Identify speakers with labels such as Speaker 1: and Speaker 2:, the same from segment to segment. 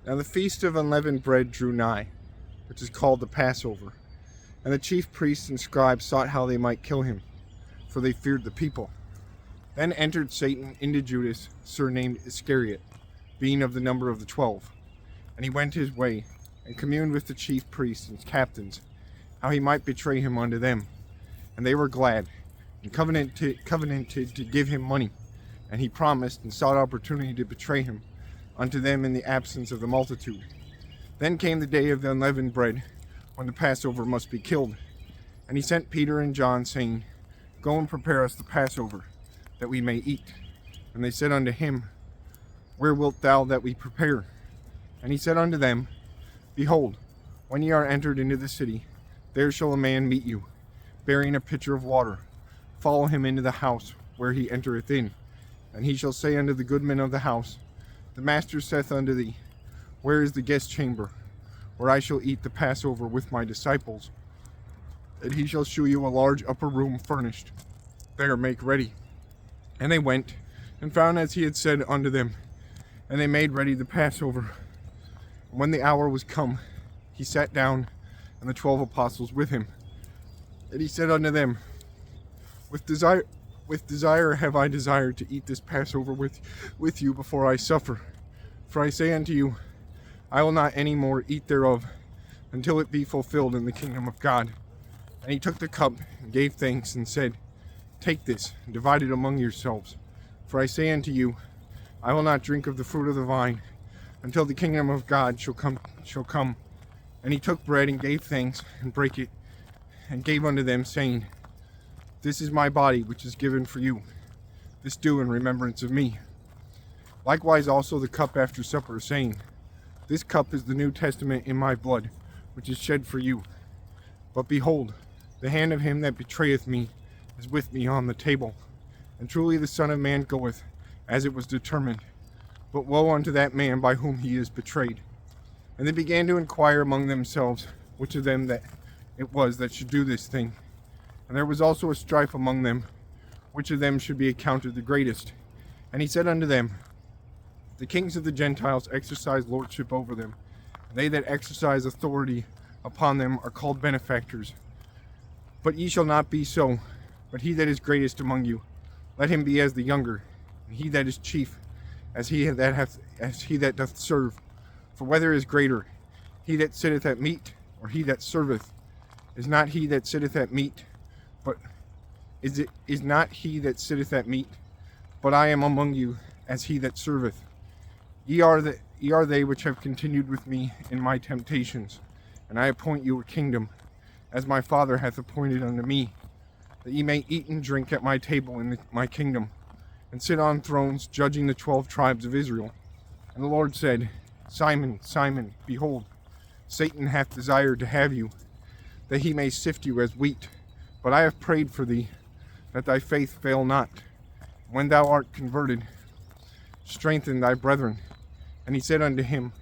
Speaker 1: Now the feast of unleavened bread drew nigh, which is called the Passover. And the chief priests and scribes sought how they might kill him, for they feared the people. Then entered Satan into Judas, surnamed Iscariot, being of the number of the 12. And he went his way, and communed with the chief priests and captains, how he might betray him unto them. And they were glad, and covenanted to give him money. And he promised and sought opportunity to betray him unto them in the absence of the multitude. Then came the day of the unleavened bread, when the Passover must be killed. And he sent Peter and John, saying, Go and prepare us the Passover, that we may eat. And they said unto him, Where wilt thou that we prepare? And he said unto them, Behold, when ye are entered into the city, there shall a man meet you, bearing a pitcher of water. Follow him into the house where he entereth in. And he shall say unto the goodman of the house, The master saith unto thee, Where is the guest chamber, where I shall eat the Passover with my disciples? And he shall shew you a large upper room furnished. There make ready. And they went, and found as he had said unto them. And they made ready the Passover. And when the hour was come, he sat down, and the 12 apostles with him. And he said unto them, With desire have I desired to eat this Passover with you before I suffer. For I say unto you, I will not any more eat thereof, until it be fulfilled in the kingdom of God. And he took the cup, and gave thanks, and said, Take this, and divide it among yourselves. For I say unto you, I will not drink of the fruit of the vine, until the kingdom of God shall come. And he took bread, and gave thanks, and brake it, and gave unto them, saying, This is my body, which is given for you. This do in remembrance of me. Likewise also the cup after supper, saying, This cup is the New Testament in my blood, which is shed for you. But behold, the hand of him that betrayeth me is with me on the table. And truly the Son of Man goeth, as it was determined. But woe unto that man by whom he is betrayed. And they began to inquire among themselves, which of them that it was that should do this thing. And there was also a strife among them, which of them should be accounted the greatest. And he said unto them, The kings of the Gentiles exercise lordship over them. And they that exercise authority upon them are called benefactors. But ye shall not be so. But he that is greatest among you, let him be as the younger, and he that is chief, as he that doth serve. For whether is greater, he that sitteth at meat, or he that serveth? Is not he that sitteth at meat, but is not he that sitteth at meat? But I am among you as he that serveth. Ye are they which have continued with me in my temptations, and I appoint you a kingdom, as my Father hath appointed unto me, that ye may eat and drink at my table in my kingdom, and sit on thrones judging the 12 tribes of Israel. And the Lord said, Simon, Simon, behold, Satan hath desired to have you, that he may sift you as wheat. But I have prayed for thee, that thy faith fail not. When thou art converted, strengthen thy brethren. And he said unto him,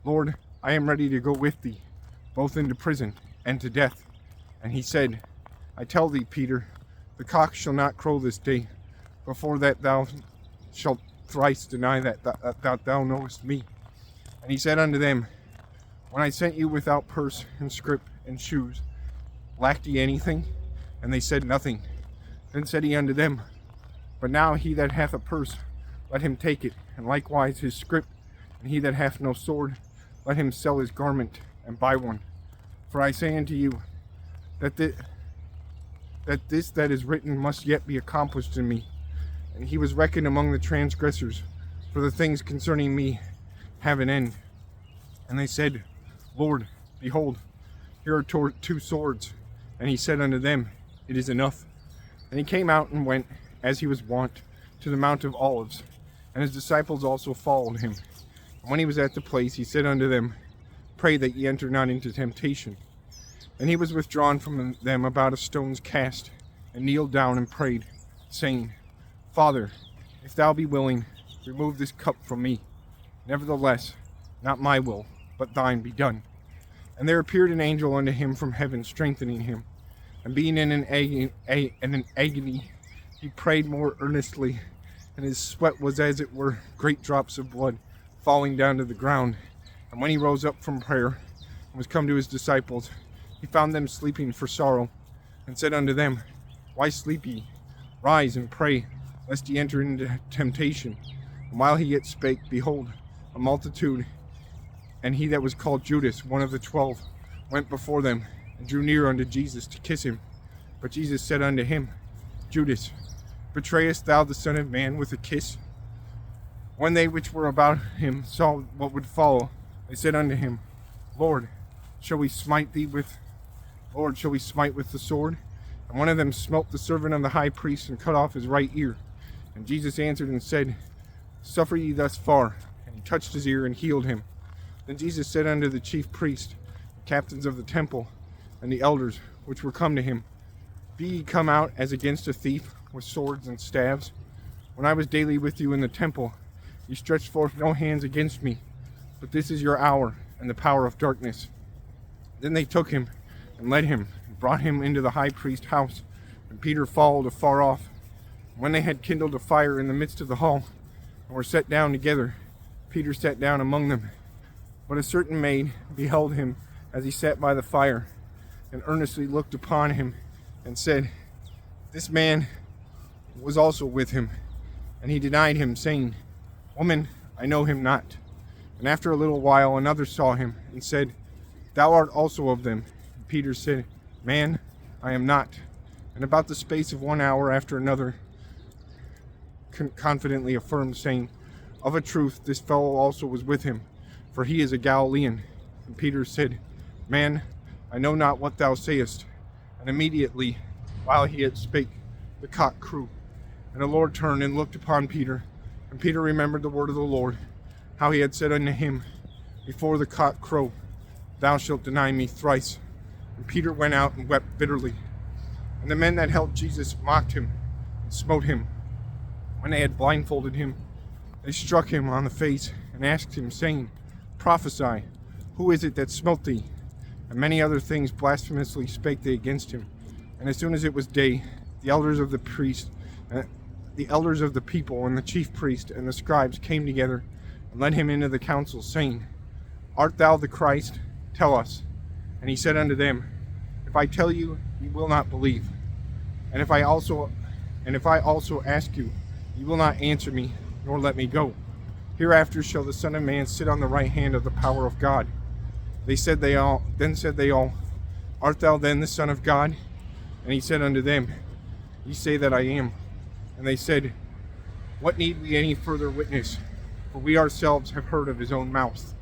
Speaker 1: Lord, I am ready to go with thee, both into prison and to death. And he said, I tell thee, Peter, the cock shall not crow this day, before that thou shalt thrice deny that thou knowest me. And he said unto them, When I sent you without purse and scrip and shoes, lacked ye anything? And they said, Nothing. Then said he unto them, But now he that hath a purse, let him take it, and likewise his scrip. And he that hath no sword, let him sell his garment, and buy one. For I say unto you, that this that is written must yet be accomplished in me. And he was reckoned among the transgressors, for the things concerning me have an end. And they said, Lord, behold, here are 2 swords. And he said unto them, It is enough. And he came out and went, as he was wont, to the Mount of Olives. And his disciples also followed him. And when he was at the place, he said unto them, Pray that ye enter not into temptation. And he was withdrawn from them about a stone's cast, and kneeled down and prayed, saying, Father, if thou be willing, remove this cup from me. Nevertheless, not my will, but thine be done. And there appeared an angel unto him from heaven, strengthening him. And being in an agony, he prayed more earnestly, and his sweat was as it were great drops of blood falling down to the ground. And when he rose up from prayer and was come to his disciples, he found them sleeping for sorrow, and said unto them, Why sleep ye? Rise and pray, lest ye enter into temptation. And while he yet spake, behold, a multitude, and he that was called Judas, one of the 12, went before them, and drew near unto Jesus to kiss him. But Jesus said unto him, Judas, betrayest thou the Son of Man with a kiss? When they which were about him saw what would follow, they said unto him, Lord, shall we smite with the sword? And one of them smote the servant of the high priest, and cut off his right ear. And Jesus answered and said, Suffer ye thus far. And he touched his ear and healed him. Then Jesus said unto the chief priests, the captains of the temple, and the elders which were come to him, Be ye come out as against a thief with swords and staves? When I was daily with you in the temple, ye stretched forth no hands against me, but this is your hour and the power of darkness. Then they took him and led him and brought him into the high priest's house, and Peter followed afar off. When they had kindled a fire in the midst of the hall, and were set down together, Peter sat down among them. But a certain maid beheld him as he sat by the fire, and earnestly looked upon him, and said, This man was also with him. And he denied him, saying, Woman, I know him not. And after a little while another saw him, and said, Thou art also of them. And Peter said, Man, I am not. And about the space of 1 hour after another confidently affirmed, saying, Of a truth, this fellow also was with him, for he is a Galilean. And Peter said, Man, I know not what thou sayest. And immediately, while he yet spake, the cock crew. And the Lord turned and looked upon Peter. And Peter remembered the word of the Lord, how he had said unto him, Before the cock crow, thou shalt deny me thrice. And Peter went out and wept bitterly. And the men that held Jesus mocked him and smote him. When they had blindfolded him, they struck him on the face and asked him, saying, Prophesy, who is it that smote thee? And many other things blasphemously spake they against him. And as soon as it was day, the elders of the people, and the chief priest, and the scribes came together, and led him into the council, saying, Art thou the Christ? Tell us. And he said unto them, If I tell you, ye will not believe. And if I also ask you, ye will not answer me, nor let me go. Hereafter shall the Son of Man sit on the right hand of the power of God. Then said they all, Art thou then the Son of God? And he said unto them, Ye say that I am. And they said, What need we any further witness? For we ourselves have heard of his own mouth.